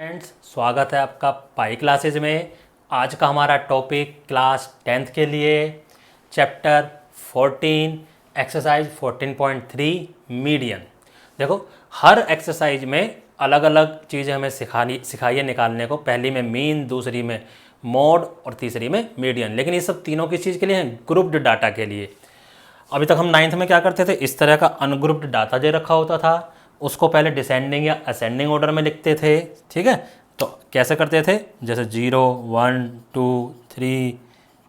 Friends, स्वागत है आपका पाई क्लासेज में। आज का हमारा टॉपिक क्लास 10th के लिए चैप्टर 14 एक्सरसाइज 14.3 मीडियन। देखो, हर एक्सरसाइज में अलग अलग चीज़ें हमें सिखाइए निकालने को। पहली में मीन, दूसरी में मोड और तीसरी में मीडियन। लेकिन ये सब तीनों किस चीज़ के लिए हैं? ग्रुप्ड डाटा के लिए। अभी तक हम 9th में क्या करते थे, इस तरह का अनग्रुप्ड डाटा जो रखा होता था उसको पहले डिसेंडिंग या असेंडिंग ऑर्डर में लिखते थे। ठीक है, तो कैसे करते थे? जैसे 0 1 2 3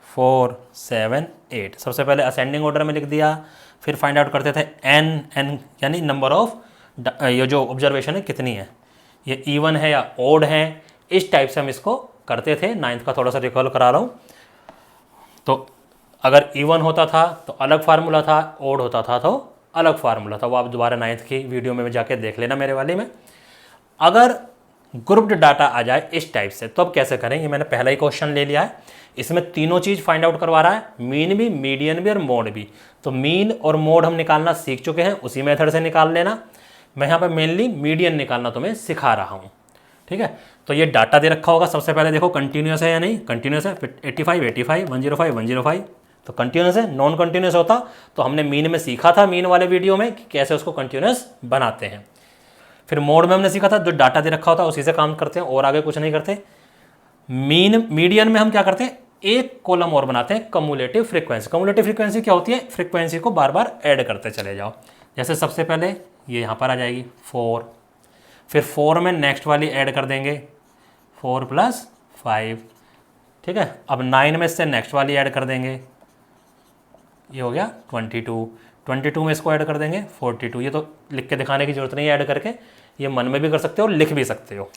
4 7 8, सबसे पहले असेंडिंग ऑर्डर में लिख दिया। फिर फाइंड आउट करते थे एन यानी नंबर ऑफ ये जो ऑब्जर्वेशन है कितनी है, ये इवन है या ओड है। इस टाइप से हम इसको करते थे। 9th का थोड़ा सा रिकॉल करा रहा हूँ। तो अगर इवन होता था तो अलग फार्मूला था, ओड होता था तो अलग फार्मूला था। वो आप दोबारा 9th की वीडियो में जाके देख लेना मेरे वाले में। अगर ग्रुप्ड डाटा आ जाए इस टाइप से तो अब कैसे करें? ये मैंने पहला ही क्वेश्चन ले लिया है। इसमें तीनों चीज़ फाइंड आउट करवा रहा है, मीन भी, मीडियन भी और मोड भी। तो मीन और मोड हम निकालना सीख चुके हैं, उसी मेथड से निकाल लेना। मैं यहाँ पर मेनली मीडियन निकालना तुम्हें सिखा रहा हूँ। ठीक है, तो ये डाटा दे रखा होगा। सबसे पहले देखो कंटिन्यूस है या नहीं। कंटिन्यूस है, 85 85 105 105, तो कंटिन्यूस है। नॉन कंटिन्यूस होता तो हमने मीन में सीखा था, मीन वाले वीडियो में, कि कैसे उसको कंटिन्यूस बनाते हैं। फिर मोड में हमने सीखा था, जो डाटा दे रखा होता है उसी से काम करते हैं और आगे कुछ नहीं करते। मीडियन में हम क्या करते हैं? एक कॉलम और बनाते हैं, कम्युलेटिव फ्रीक्वेंसी। कम्युलेटिव फ्रीक्वेंसी क्या होती है? फ्रीक्वेंसी को बार बार ऐड करते चले जाओ। जैसे सबसे पहले ये यहाँ पर आ जाएगी 4, फिर 4 में नेक्स्ट वाली ऐड कर देंगे 4 + 5। ठीक है, अब 9 में इससे नेक्स्ट वाली ऐड कर देंगे, ये हो गया 22 में इसको ऐड कर देंगे 42। ये तो लिख के दिखाने की जरूरत नहीं है, ऐड करके ये मन में भी कर सकते हो और लिख भी सकते हो।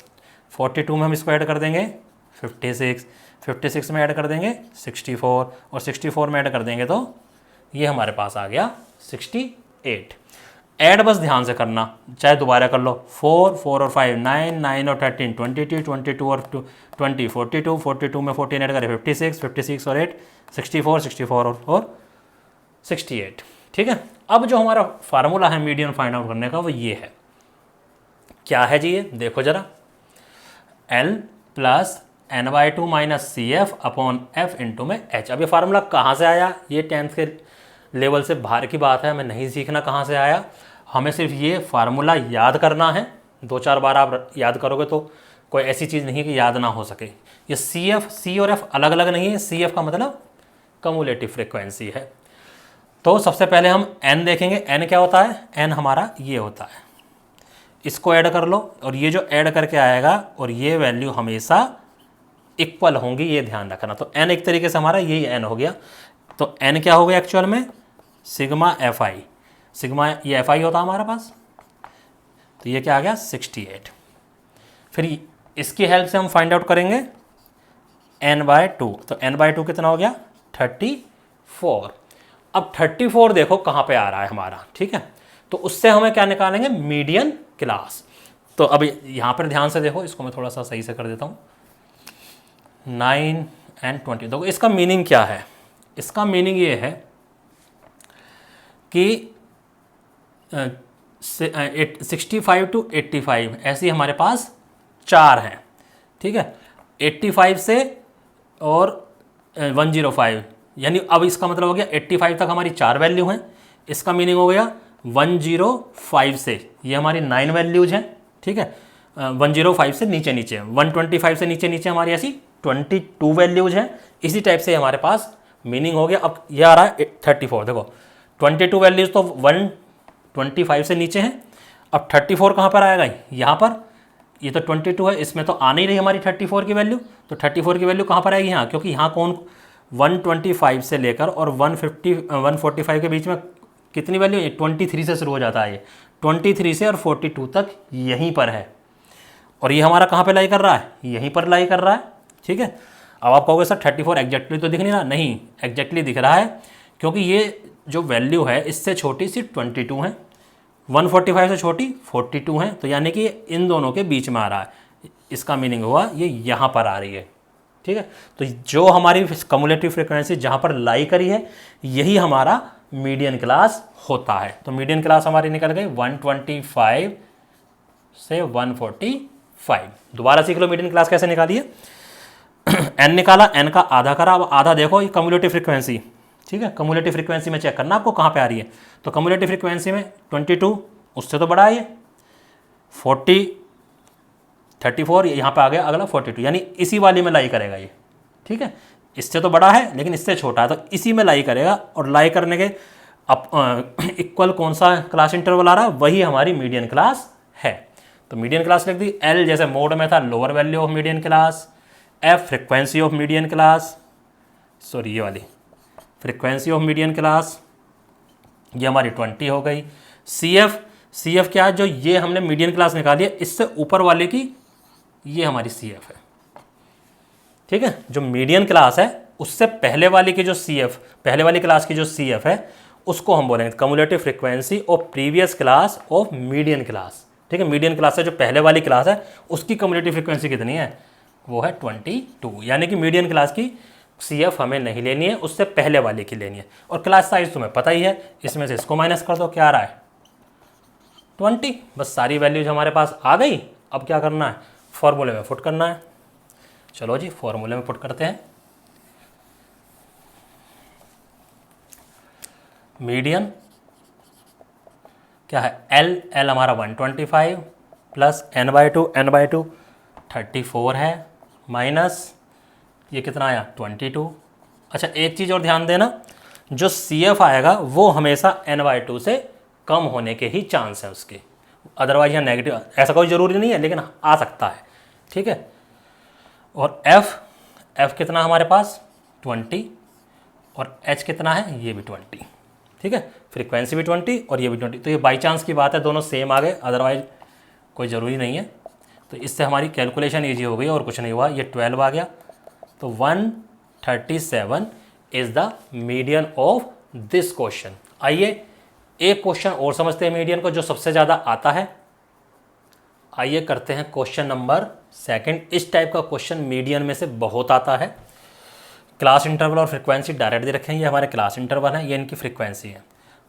42 में हम इसको ऐड कर देंगे 56 में ऐड कर देंगे 64 और 64 में ऐड कर देंगे तो ये हमारे पास आ गया 68। ऐड बस ध्यान से करना, चाहे दोबारा कर लो। 4 4 और 5 9 9 और 13 22 22 और 20 42 42 में 14 ऐड करें 56 और 8 64 और 68। ठीक है, अब जो हमारा फार्मूला है मीडियन फाइंड आउट करने का वो ये है। क्या है जी? ये देखो जरा, L + n/2 - CF / F into में H। अब ये फार्मूला कहाँ से आया? ये 10th के लेवल से बाहर की बात है, हमें नहीं सीखना कहाँ से आया। हमें सिर्फ ये फार्मूला याद करना है। 2-4 बार आप याद करोगे तो कोई ऐसी चीज़ नहीं है कि याद ना हो सके। ये C और F अलग अलग नहीं है। CF का मतलब कम्युलेटिव फ्रिक्वेंसी है। तो सबसे पहले हम n देखेंगे। n क्या होता है? n हमारा ये होता है, इसको ऐड कर लो और ये जो ऐड करके आएगा और ये वैल्यू हमेशा इक्वल होंगी, ये ध्यान रखना। तो n एक तरीके से हमारा यही n हो गया। तो n क्या हो गया एक्चुअल में? Sigma fi। सिग्मा ये fi होता हमारे पास, तो ये क्या आ गया 68। फिर इसकी हेल्प से हम फाइंड आउट करेंगे n/2। तो n/2 कितना हो गया? 34। अब 34 देखो कहाँ पे आ रहा है हमारा। ठीक है, तो उससे हमें क्या निकालेंगे? Median class. तो अब यहाँ पर ध्यान से देखो, इसको मैं थोड़ा सा सही से कर देता हूँ। 9 और 20, देखो इसका मीनिंग क्या है? इसका मीनिंग ये है कि 65 to 85 ऐसी हमारे पास 4 हैं। ठीक है, 85 से और 105, यानी अब इसका मतलब हो गया 85 तक हमारी 4 वैल्यू हैं। इसका मीनिंग हो गया 105 से ये हमारी 9 वैल्यूज हैं। ठीक है, 105 से नीचे 125 से नीचे हमारी ऐसी 22 वैल्यूज हैं। इसी टाइप से हमारे पास मीनिंग हो गया। अब ये आ रहा है 34। देखो 22 वैल्यूज तो 125 से नीचे हैं। अब 34 कहाँ पर आएगा? यहाँ पर। ये तो 22 है, इसमें तो आ नहीं रही हमारी 34 की वैल्यू। तो 34 की वैल्यू कहाँ पर आएगी? यहाँ, क्योंकि यहाँ कौन 125 से लेकर और 145 के बीच में कितनी वैल्यू? 23 से शुरू हो जाता है। ये 23 से और 42 तक यहीं पर है। और ये हमारा कहाँ पे लाई कर रहा है? यहीं पर लाई कर रहा है। ठीक है, अब आप कहोगे सर 34 एग्जैक्टली तो दिख नहीं रहा। नहीं, एग्जैक्टली दिख रहा है, क्योंकि ये जो वैल्यू है इससे छोटी सिर्फ 22 है, 145 से छोटी 42 है। तो यानी कि इन दोनों के बीच में आ रहा है। इसका मीनिंग हुआ ये यहाँ पर आ रही है। ठीक है, तो जो हमारी कम्युलेटिव फ्रीक्वेंसी जहाँ पर लाई करी है यही हमारा मीडियन क्लास होता है। तो मीडियन क्लास हमारी निकल गई 125 से 145 5। दोबारा सीख लो मीडियन क्लास कैसे निकालिए। n निकाला, n का आधा करा, अब आधा देखो ये कम्युलेटिव फ्रीक्वेंसी, ठीक है, कम्युलेटिव फ्रीक्वेंसी में चेक करना आपको कहाँ पे आ रही है। तो कम्युलेटिव फ्रीक्वेंसी में 22 उससे तो बड़ा है ये, 40 34 यहाँ पे आ गया अगला 42, यानी इसी वाली में लाई करेगा ये, ठीक है। इससे तो बड़ा है लेकिन इससे छोटा है, तो इसी में लाई करेगा। और लाई करने के इक्वल कौन सा क्लास इंटरवल आ रहा है, वही हमारी मीडियन क्लास है। तो मीडियन क्लास लिख दी। एल जैसे मोड में था lower value of median class, F frequency of median class, sorry ये वाली फ्रिक्वेंसी ऑफ मीडियन क्लास, ये हमारी 20 हो गई। सी एफ क्या है, जो ये हमने मीडियन क्लास निकाली है इससे ऊपर वाले की, ये हमारी सी एफ है, ठीक है। जो मीडियन क्लास है उससे पहले वाली की जो सी एफ, पहले वाली क्लास की जो सी एफ है उसको हम बोलेंगे cumulative frequency of previous class of median class, ठीक है। मीडियन क्लास से जो पहले वाली क्लास है उसकी कम्युलेटिव फ्रीक्वेंसी कितनी है, वो है 22, यानी कि मीडियन क्लास की सी एफ हमें नहीं लेनी है, उससे पहले वाले की लेनी है। और क्लास साइज तुम्हें पता ही है, इसमें से इसको माइनस कर दो, क्या आ रहा है 20। बस सारी वैल्यूज हमारे पास आ गई। अब क्या करना है, फॉर्मूले में पुट करना है। चलो जी फॉर्मूले में पुट करते हैं। मीडियन क्या है, एल हमारा 125 प्लस n/2 34 है, माइनस ये कितना आया 22। अच्छा एक चीज़ और ध्यान देना, जो सी एफ आएगा वो हमेशा n/2 से कम होने के ही चांस है उसके, अदरवाइज यहाँ नेगेटिव, ऐसा कोई ज़रूरी नहीं है लेकिन आ सकता है, ठीक है। और एफ कितना हमारे पास 20, और एच कितना है, ये भी 20, ठीक है। फ्रीक्वेंसी भी 20 और ये भी 20, तो ये बाई चांस की बात है, दोनों सेम आ गए, अदरवाइज कोई ज़रूरी नहीं है। तो इससे हमारी कैलकुलेशन ईजी हो गई और कुछ नहीं हुआ, ये 12 आ गया। तो 137 is the median of this question. आइए एक क्वेश्चन और समझते हैं मीडियन को, जो सबसे ज़्यादा आता है। आइए करते हैं क्वेश्चन नंबर 2। इस टाइप का क्वेश्चन मीडियन में से बहुत आता है। क्लास इंटरवल और फ्रीक्वेंसी डायरेक्ट दे रखे हैं, ये हमारे क्लास इंटरवल है, ये इनकी फ्रीक्वेंसी है।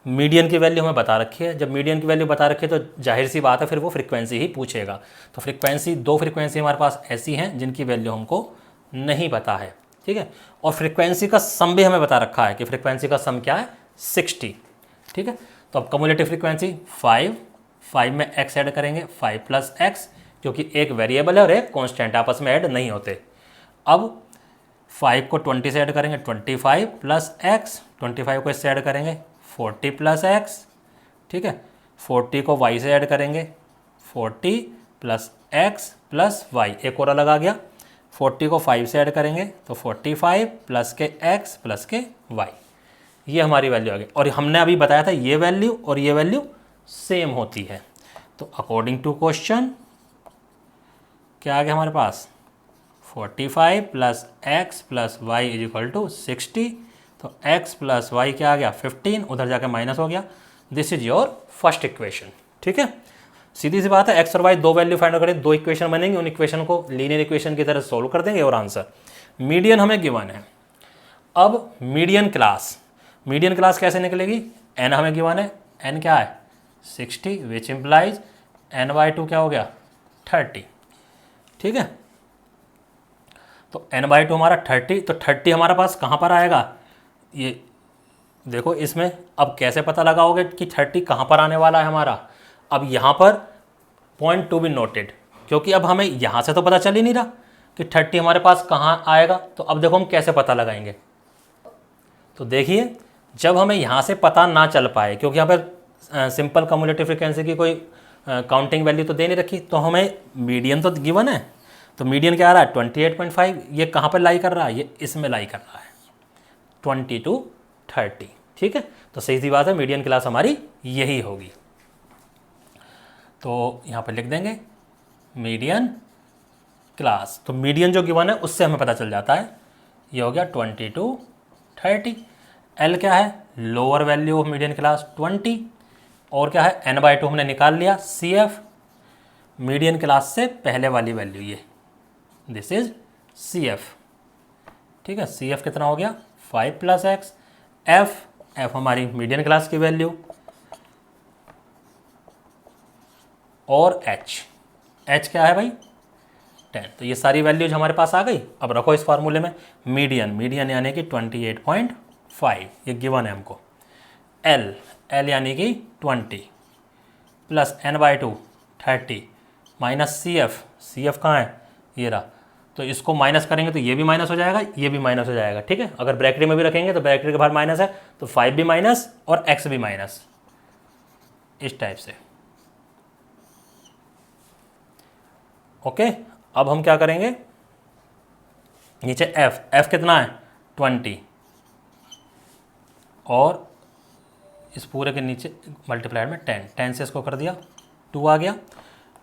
मीडियन की वैल्यू हमें बता रखी है, जब मीडियन की वैल्यू बता रखी है तो जाहिर सी बात है फिर वो फ्रीक्वेंसी ही पूछेगा। तो फ्रीक्वेंसी, दो फ्रीक्वेंसी हमारे पास ऐसी हैं जिनकी वैल्यू हमको नहीं पता है, ठीक है। और फ्रीक्वेंसी का सम भी हमें बता रखा है कि फ्रीक्वेंसी का सम क्या है 60, ठीक है। तो अब कम्युलेटिव फ्रीक्वेंसी 5 में x ऐड करेंगे, 5 + x, क्योंकि एक वेरिएबल है और एक कॉन्स्टेंट, आपस में ऐड नहीं होते। अब 5 को 20 से ऐड करेंगे, 25 + x, 25 को इससे ऐड करेंगे 40 + x, ठीक है। 40 को y से ऐड करेंगे, 40 + x + y, एक और अलग आ गया। 40 को 5 से ऐड करेंगे तो 45 + के x + के y, ये हमारी वैल्यू आ गई। और हमने अभी बताया था ये वैल्यू और ये वैल्यू सेम होती है। तो अकॉर्डिंग टू क्वेश्चन क्या आ गया हमारे पास, 45 + x + y = 60। तो x + y क्या आ गया 15, उधर जाके माइनस हो गया। This is your first equation, ठीक है। सीधी सी बात है, x और y दो वैल्यू फाइंड करें, दो इक्वेशन बनेंगे, उन इक्वेशन को लीनियर इक्वेशन की तरह सोल्व कर देंगे और आंसर। मीडियन हमें गिवन है। अब मीडियन क्लास कैसे निकलेगी, n हमें गिवन है, n क्या है 60, विच इम्प्लाइज n/2 क्या हो गया 30, ठीक है। तो n/2 हमारा 30, तो 30 हमारे पास कहाँ पर आएगा, ये देखो इसमें। अब कैसे पता लगाओगे कि 30 कहाँ पर आने वाला है हमारा, अब यहाँ पर पॉइंट टू बी नोटेड, क्योंकि अब हमें यहाँ से तो पता चल ही नहीं रहा कि 30 हमारे पास कहाँ आएगा। तो अब देखो हम कैसे पता लगाएंगे। तो देखिए जब हमें यहाँ से पता ना चल पाए, क्योंकि यहाँ पर सिंपल कम्युलेटिव फ्रीक्वेंसी की कोई काउंटिंग वैल्यू तो दे नहीं रखी, तो हमें मीडियन तो गिवन है। तो मीडियन क्या आ रहा है 28.5, ये कहाँ पर लाई कर रहा है, ये इसमें लाई कर रहा है 20 to 30, ठीक है। तो सही सी बात है, मीडियन क्लास हमारी यही होगी। तो यहाँ पर लिख देंगे मीडियन क्लास। तो मीडियन जो गिवन है उससे हमें पता चल जाता है, ये हो गया 20 to 30। एल क्या है, lower value of median class 20, और क्या है n/2 हमने निकाल लिया। सी एफ मीडियन क्लास से पहले वाली वैल्यू, ये दिस इज सी एफ, ठीक है। सी एफ कितना हो गया 5 + x। एफ हमारी मीडियन क्लास की वैल्यू, और एच क्या है भाई 10। तो ये सारी वैल्यूज हमारे पास आ गई। अब रखो इस फार्मूले में मीडियन, मीडियन यानी कि 28.5, ये गिवन है हमको। एल, एल यानी कि 20 plus n/2 30 minus C F, C F कहाँ है, ये रहा। तो इसको माइनस करेंगे तो ये भी माइनस हो जाएगा, ये भी माइनस हो जाएगा, ठीक है। अगर ब्रैकेट में भी रखेंगे तो ब्रैकेट के बाहर माइनस है, तो 5 भी माइनस और x भी माइनस, इस टाइप से। ओके, अब हम क्या करेंगे, नीचे f, f कितना है 20 और इस पूरे के नीचे मल्टीप्लाइड में 10, 10 से इसको कर दिया 2 आ गया,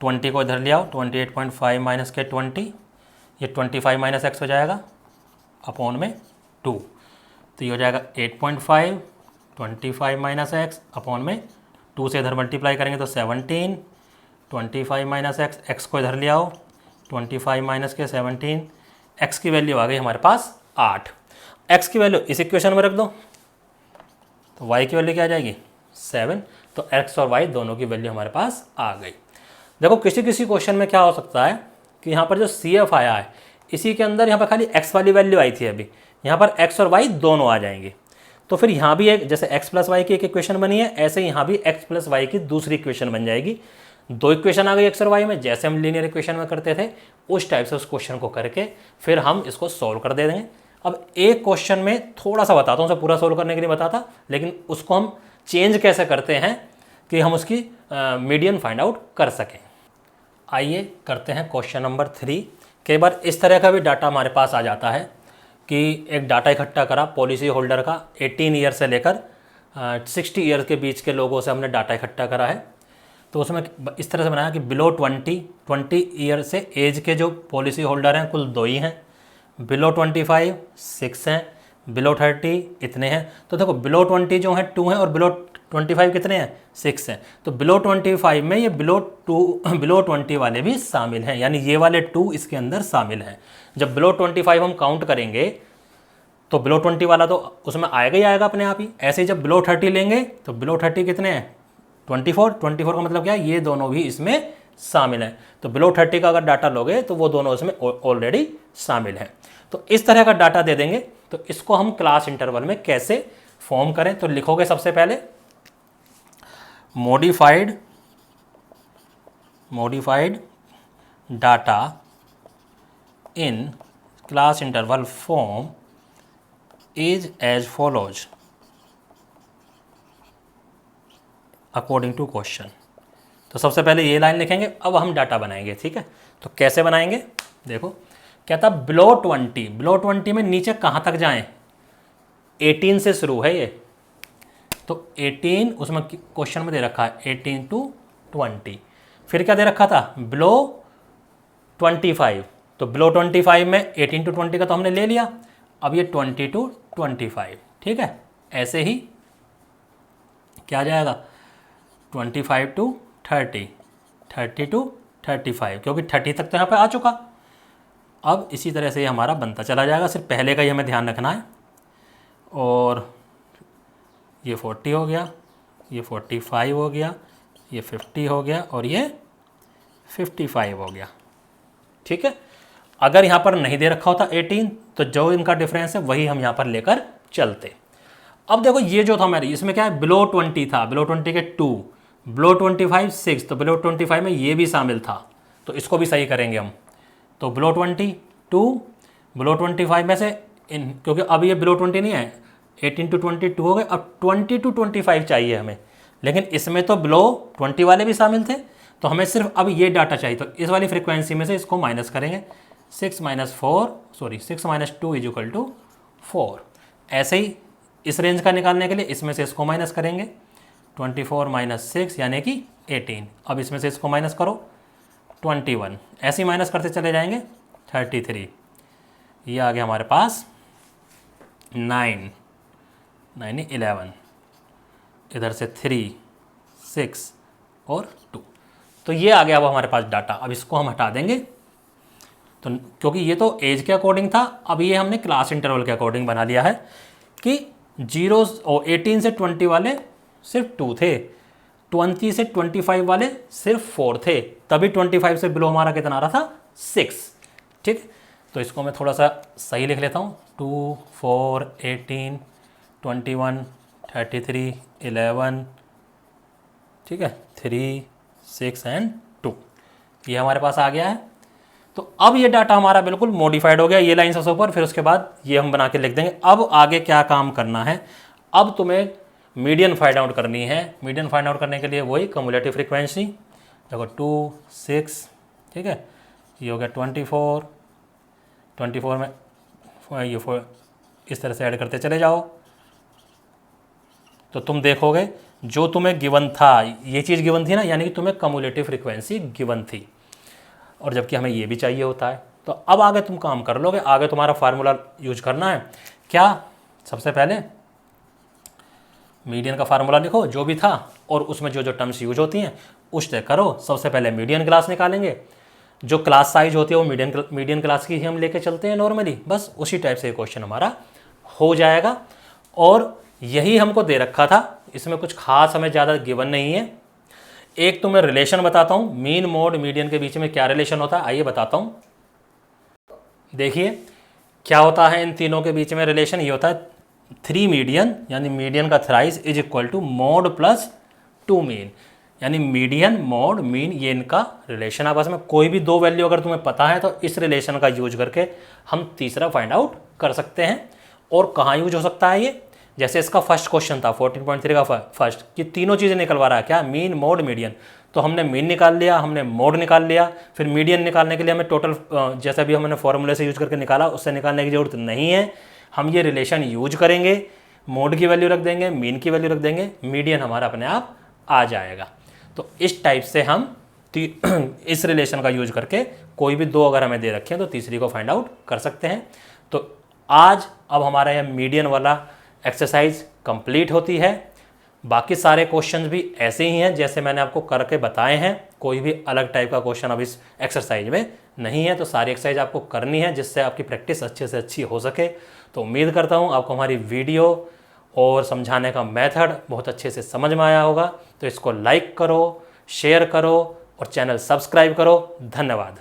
20 को इधर ले आओ, 28.5 माइनस के 20, ये 25 माइनस एक्स हो जाएगा अपॉन में 2, तो ये हो जाएगा 8.5, 25 माइनस एक्स अपॉन में 2 से इधर मल्टीप्लाई करेंगे तो 17, 25 माइनस एक्स, एक्स को इधर ले आओ, 25 माइनस के 17, एक्स की वैल्यू आ गई हमारे पास 8। एक्स की वैल्यू इस इक्वेशन में रख दो तो वाई की वैल्यू क्या आ जाएगी 7। तो एक्स और वाई दोनों की वैल्यू हमारे पास आ गई। देखो किसी किसी क्वेश्चन में क्या हो सकता है कि यहाँ पर जो सी एफ आया है इसी के अंदर यहाँ पर खाली एक्स वाली वैल्यू आई थी, अभी यहाँ पर एक्स और वाई दोनों आ जाएंगे। तो फिर यहाँ भी एक जैसे एक्स प्लस वाई की एक इक्वेशन बनी है, ऐसे यहाँ भी एक्स प्लस वाई की दूसरी इक्वेशन बन जाएगी। 2 इक्वेशन आ गई एक्स और वाई में, जैसे हम लीनियर इक्वेशन में करते थे उस टाइप से उस क्वेश्चन को करके फिर हम इसको सॉल्व कर दे देंगे। अब एक क्वेश्चन में थोड़ा सा बताता हूँ, उसे पूरा सॉल्व करने के लिए बताता, लेकिन उसको हम चेंज कैसे करते हैं कि हम उसकी मीडियन फाइंड आउट कर सकें। आइए करते हैं क्वेश्चन नंबर 3। कई बार इस तरह का भी डाटा हमारे पास आ जाता है कि एक डाटा इकट्ठा करा पॉलिसी होल्डर का, 18 ईयर से लेकर 60 ईयर के बीच के लोगों से हमने डाटा इकट्ठा करा है। तो उसमें इस तरह से बनाया कि बिलो 20 ईयर से एज के जो पॉलिसी होल्डर हैं कुल 2 ही हैं, बिलो 25 6 हैं, बिलो 30 इतने हैं। तो देखो बिलो 20 जो हैं 2 हैं और बिलो 25 कितने हैं 6 हैं। तो बिलो 25 में ये बिलो 20 वाले भी शामिल हैं, यानी ये वाले 2 इसके अंदर शामिल हैं। जब बिलो 25 हम काउंट करेंगे तो बिलो 20 वाला तो उसमें आएगा ही आएगा अपने आप ही। ऐसे ही जब बिलो 30 लेंगे तो बिलो 30 कितने हैं 24 का मतलब क्या है, ये दोनों भी इसमें शामिल हैं। तो बिलो 30 का अगर डाटा लोगे तो वो दोनों इसमें ऑलरेडी शामिल हैं। तो इस तरह का डाटा दे देंगे। तो इसको हम क्लास इंटरवल में कैसे फॉर्म करें, तो लिखोगे सबसे पहले modified data in class interval form is as follows according to question. तो सबसे पहले ये लाइन लिखेंगे, अब हम डाटा बनाएंगे, ठीक है। तो कैसे बनाएंगे, देखो कहता बिलो 20 में नीचे कहाँ तक जाएं, 18 से शुरू है ये। तो 18 उसमें क्वेश्चन में दे रखा है 18 to 20, फिर क्या दे रखा था बिलो 25। तो बिलो 25 में 18 to 20 का तो हमने ले लिया, अब ये 20 to 25, ठीक है। ऐसे ही क्या जाएगा 25 to 30, 30 to 35, क्योंकि 30 तक तो यहाँ पे आ चुका। अब इसी तरह से ये हमारा बनता चला जाएगा, सिर्फ पहले का ही हमें ध्यान रखना है। और ये 40 हो गया, ये 45 हो गया, ये 50 हो गया और ये 55 हो गया, ठीक है। अगर यहाँ पर नहीं दे रखा होता 18 तो जो इनका डिफरेंस है वही हम यहाँ पर लेकर चलते। अब देखो ये जो था मेरी इसमें क्या है बिलो 20 था, बिलो 20 के 2, बिलो 25 6, तो बिलो 25 में ये भी शामिल था, तो इसको भी सही करेंगे हम। तो बिलो 22, बिलो 25 में से इन, क्योंकि अब ये बिलो 20 नहीं है, 18 to 22 हो गए, अब 20 to 25 चाहिए हमें, लेकिन इसमें तो बिलो 20 वाले भी शामिल थे, तो हमें सिर्फ अब ये डाटा चाहिए। तो इस वाली फ्रीक्वेंसी में से इसको माइनस करेंगे, 6 माइनस 2 इज इक्वल टू 4। ऐसे ही इस रेंज का निकालने के लिए इसमें से इसको माइनस करेंगे, 24 माइनस 6 यानी कि 18। अब इसमें से इसको माइनस करो 21, ऐसे ही माइनस करते चले जाएंगे 33, ये आ गया हमारे पास 9 11, इधर से 3 6 और 2। तो ये आ गया अब हमारे पास डाटा। अब इसको हम हटा देंगे, तो क्योंकि ये तो एज के अकॉर्डिंग था, अब ये हमने क्लास इंटरवल के अकॉर्डिंग बना लिया है कि 18 से 20 वाले सिर्फ 2 थे, 20 से 25 वाले सिर्फ 4 थे, तभी 25 से बिलो हमारा कितना आ रहा था 6। ठीक। तो इसको मैं थोड़ा सा सही लिख लेता हूँ, 2 4 18 21 33 11, ठीक है, 3 6 एंड 2, ये हमारे पास आ गया है। तो अब ये डाटा हमारा बिल्कुल मॉडिफाइड हो गया, ये लाइन सबसे ऊपर, फिर उसके बाद ये हम बना के लिख देंगे। अब आगे क्या काम करना है, अब तुम्हें मीडियन फाइंड आउट करनी है। मीडियन फाइंड आउट करने के लिए वही कम्युलेटिव फ्रीक्वेंसी, देखो 2 6, ठीक है, ये हो गया 24 में ये 4 इस तरह से ऐड करते चले जाओ, तो तुम देखोगे जो तुम्हें गिवन था, ये चीज़ गिवन थी ना, यानी कि तुम्हें कम्युलेटिव फ्रीक्वेंसी गिवन थी, और जबकि हमें ये भी चाहिए होता है। तो अब आगे तुम काम कर लोगे, आगे तुम्हारा फार्मूला यूज करना है क्या, सबसे पहले मीडियन का फार्मूला लिखो जो भी था, और उसमें जो जो टर्म्स यूज होती हैं उससे करो। सबसे पहले मीडियन क्लास निकालेंगे, जो क्लास साइज होती है वो मीडियन क्लास की ही हम लेके चलते हैं नॉर्मली, बस उसी टाइप से क्वेश्चन हमारा हो जाएगा। और यही हमको दे रखा था, इसमें कुछ खास हमें ज़्यादा गिवन नहीं है। एक तो मैं रिलेशन बताता हूँ, मीन मोड मीडियन के बीच में क्या रिलेशन होता है, आइए बताता हूँ। देखिए क्या होता है इन तीनों के बीच में रिलेशन, ये होता है 3 मीडियन, यानी मीडियन का thrice is equal to mode plus 2 mean, यानी मीडियन मोड मीन, ये इनका रिलेशन आपस में। कोई भी 2 वैल्यू अगर तुम्हें पता है तो इस रिलेशन का यूज करके हम तीसरा फाइंड आउट कर सकते हैं। और कहाँ यूज हो सकता है ये, जैसे इसका फर्स्ट क्वेश्चन था 14.3 का फर्स्ट, कि तीनों चीज़ें निकलवा रहा है क्या, मीन मोड मीडियन, तो हमने मीन निकाल लिया, हमने मोड निकाल लिया, फिर मीडियन निकालने के लिए हमें टोटल जैसा भी हमने फॉर्मूले से यूज करके निकाला उससे निकालने की जरूरत नहीं है। हम ये रिलेशन यूज करेंगे, मोड की वैल्यू रख देंगे, मीन की वैल्यू रख देंगे, मीडियन हमारा अपने आप आ जाएगा। तो इस टाइप से हम इस रिलेशन का यूज करके कोई भी 2 अगर हमें दे रखे हैं तो तीसरी को फाइंड आउट कर सकते हैं। तो आज अब हमारा यह मीडियन वाला एक्सरसाइज कंप्लीट होती है। बाकी सारे क्वेश्चंस भी ऐसे ही हैं जैसे मैंने आपको करके बताए हैं, कोई भी अलग टाइप का क्वेश्चन अब इस एक्सरसाइज में नहीं है। तो सारी एक्सरसाइज आपको करनी है जिससे आपकी प्रैक्टिस अच्छे से अच्छी हो सके। तो उम्मीद करता हूँ आपको हमारी वीडियो और समझाने का मेथड बहुत अच्छे से समझ में आया होगा। तो इसको लाइक करो, शेयर करो और चैनल सब्सक्राइब करो। धन्यवाद।